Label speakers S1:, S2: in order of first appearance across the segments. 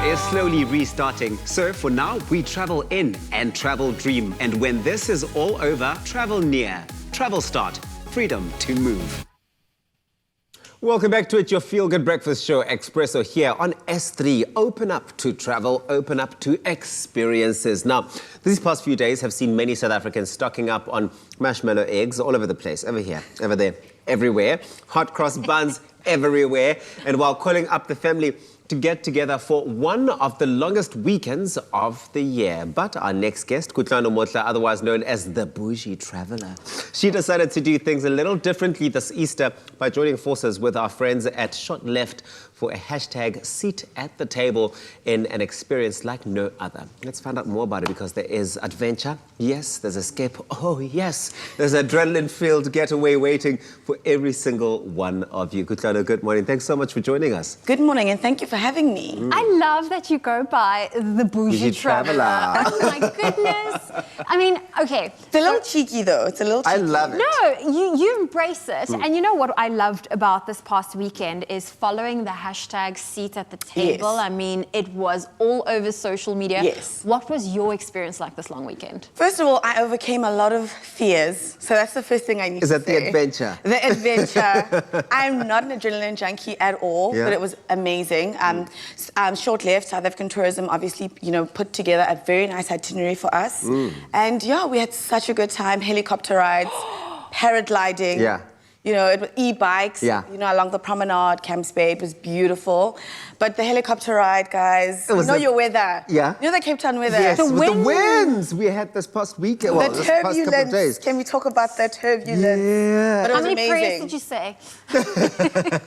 S1: is slowly restarting. So for now, we travel in and travel dream. And when this is all over, travel near. TRAVELSTART. Freedom to move. Welcome back to it, your feel-good breakfast show, Expresso, here on S3. Open up to travel, open up to experiences. Now, these past few days have seen many South Africans stocking up on marshmallow eggs all over the place, over here, over there, everywhere. Hot cross buns everywhere. And while calling up the family to get together for one of the longest weekends of the year. But our next guest, Kutlwano Motla, otherwise known as the Boujee Traveller, she decided to do things a little differently this Easter by joining forces with our friends at Sho't Left for a hashtag seat at the table in an experience like no other. Let's find out more about it, because there is adventure, yes, there's escape, oh yes, there's adrenaline-filled getaway waiting for every single one of you. Kutlwano, good morning. Thanks so much for joining us.
S2: Good morning, and thank you for having me.
S3: I love that you go by the Boujee Traveller. Oh my goodness. I mean, okay.
S2: It's a little cheeky though. It's a little cheeky.
S1: I love it.
S3: No, you embrace it. And you know what I loved about this past weekend is following the hashtag seat at the table.
S2: Yes.
S3: I mean, it was all over social media.
S2: Yes.
S3: What was your experience like this long weekend?
S2: First of all, I overcame a lot of fears. So that's the first thing I need to say.
S1: Is that the adventure?
S2: The adventure. I'm not an adrenaline junkie at all, but it was amazing. Sho't Left, South African Tourism, obviously, you know, put together a very nice itinerary for us. And yeah, we had such a good time. Helicopter rides, paragliding.
S1: Yeah.
S2: You know, e-bikes,
S1: yeah,
S2: you know, along the promenade, Camps Bay, it was beautiful. But the helicopter ride, guys, you know your weather.
S1: Yeah.
S2: You know the Cape Town weather?
S1: Yes, the winds we had this past weekend, well, this past couple of days.
S2: Can we talk about that turbulence?
S1: Yeah.
S2: But it was
S3: How many prayers
S2: amazing.
S3: did you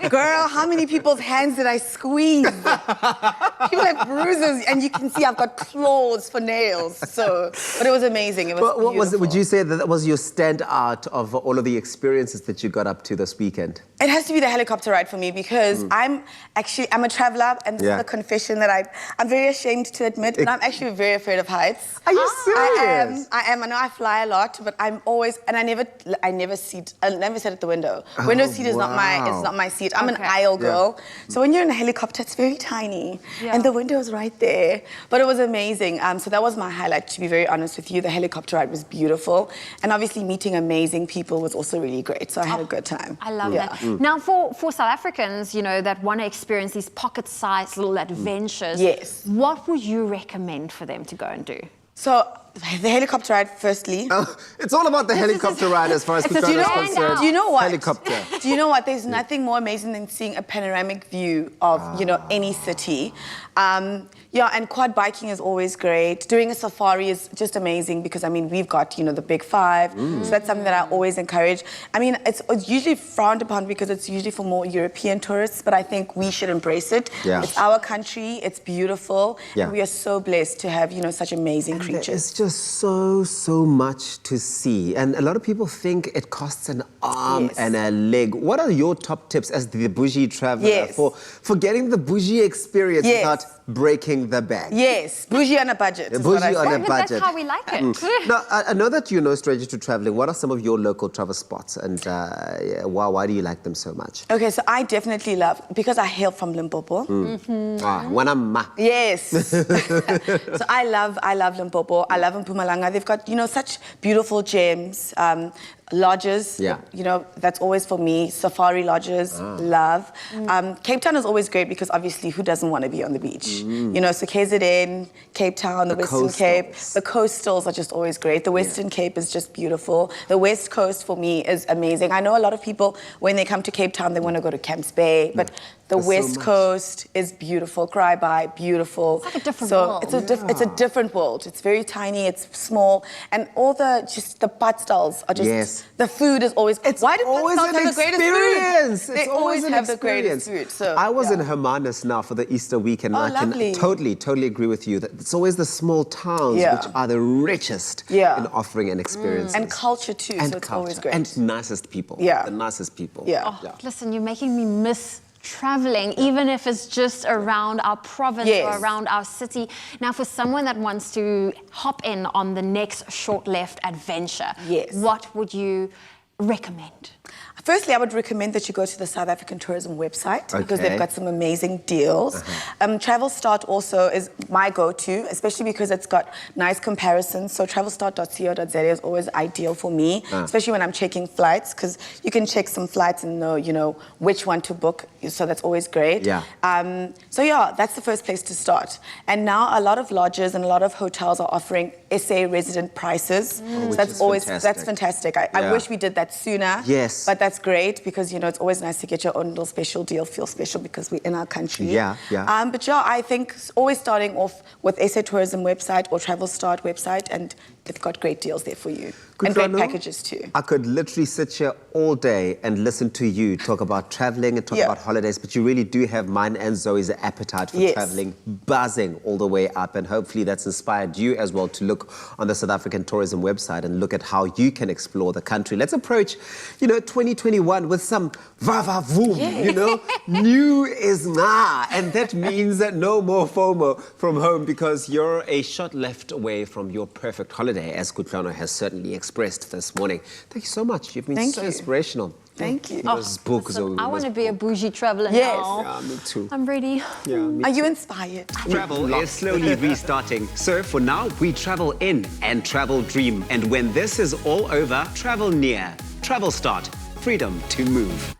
S3: say?
S2: Girl, how many people's hands did I squeeze? People have bruises, and you can see I've got claws for nails. So, but it was amazing. It was
S1: What was it?
S2: beautiful.
S1: Would you say that was your standout of all of the experiences that you got up to this weekend?
S2: It has to be the helicopter ride for me, because I'm a traveler, and this is a confession that I'm very ashamed to admit, but I'm actually very afraid of heights.
S1: Are you serious?
S2: I am. I know I fly a lot, but I'm always, and I never sit at the window. Window seat is not my seat. I'm an aisle girl. So when you're in a helicopter, it's very tiny, and the window is right there. But it was amazing. So that was my highlight, to be very honest with you. The helicopter ride was beautiful, and obviously meeting amazing people was also really great. So I had a good time.
S3: I love that. Now, for South Africans, you know, that want to experience these pocket-sized little adventures, what would you recommend for them to go and do?
S2: So the helicopter ride, firstly.
S1: It's all about the helicopter ride as far as Kutlwano is concerned.
S2: Do you know what?
S1: Helicopter.
S2: Do you know what? There's nothing more amazing than seeing a panoramic view of, you know, any city. Yeah, and quad biking is always great. Doing a safari is just amazing, because, I mean, we've got, you know, the Big Five. So that's something that I always encourage. I mean, it's usually frowned upon because it's usually for more European tourists, but I think we should embrace it.
S1: Yeah.
S2: It's our country. It's beautiful.
S1: Yeah.
S2: And we are so blessed to have, you know, such amazing creatures.
S1: It's just so much to see. And a lot of people think it costs an arm and a leg. What are your top tips as the Boujee Traveller for getting the Boujee experience without breaking the bank?
S2: Yes, Boujee on a budget.
S1: Boujee on a budget.
S3: That's how we like it.
S1: Now, I know that you're no stranger to traveling. What are some of your local travel spots, and why do you like them so much?
S2: Okay, so I definitely love, because I hail from Limpopo.
S1: Wanama.
S2: Yes. So I love Limpopo. I love Mpumalanga. They've got, you know, such beautiful gems. Lodges, you know, that's always for me. Safari lodges, love. Cape Town is always great, because obviously who doesn't want to be on the beach? You know, so KZN, Cape Town, the Western Cape. The coastals are just always great. The Western Cape is just beautiful. The West Coast for me is amazing. I know a lot of people, when they come to Cape Town, they want to go to Camps Bay, but the West Coast is beautiful. Cry-by, beautiful.
S3: It's like a different world.
S2: It's a different world. It's very tiny, it's small, and all the pad stalls are just the food is always. Why do pad stalls have the greatest food? They always have the greatest food. So
S1: I was in Hermanus now for the Easter weekend, and I can totally agree with you that it's always the small towns which are the richest in offering an experience
S2: and culture too.
S1: And
S2: so it's always great.
S1: And nicest people. The nicest people.
S3: Listen, you're making me miss traveling, even if it's just around our province or around our city. Now, for someone that wants to hop in on the next Sho't Left adventure, what would you recommend?
S2: Firstly, I would recommend that you go to the South African Tourism website because they've got some amazing deals. TravelStart also is my go-to, especially because it's got nice comparisons. So travelstart.co.za is always ideal for me, especially when I'm checking flights, because you can check some flights and know, you know, which one to book. So that's always great. So yeah, that's the first place to start. And now a lot of lodges and a lot of hotels are offering SA resident prices. So that's fantastic. I wish we did that sooner.
S1: Yes.
S2: But that's great because, you know, it's always nice to get your own little special deal, feel special because we're in our country. But yeah, I think always starting off with SA Tourism website or TravelStart website, and they've got great deals there for you. And great packages too.
S1: I could literally sit here all day and listen to you talk about traveling and talk about holidays, but you really do have mine and Zoe's appetite for traveling buzzing all the way up, and hopefully that's inspired you as well to look on the South African Tourism website and look at how you can explore the country. Let's approach, you know, 2021 with some va-va-voom, you know, new is na, and that means that no more FOMO from home because you're a shot left away from your perfect holiday, as Kutlwano has certainly expressed this morning. Thank you so much. You've been so inspirational.
S2: Thank you.
S3: I want to be a Boujee Traveller now.
S1: Yeah, me too.
S3: I'm ready.
S2: Are you inspired?
S1: Travel is slowly restarting. So for now, we travel in and travel dream. And when this is all over, travel near. TravelStart. Freedom to move.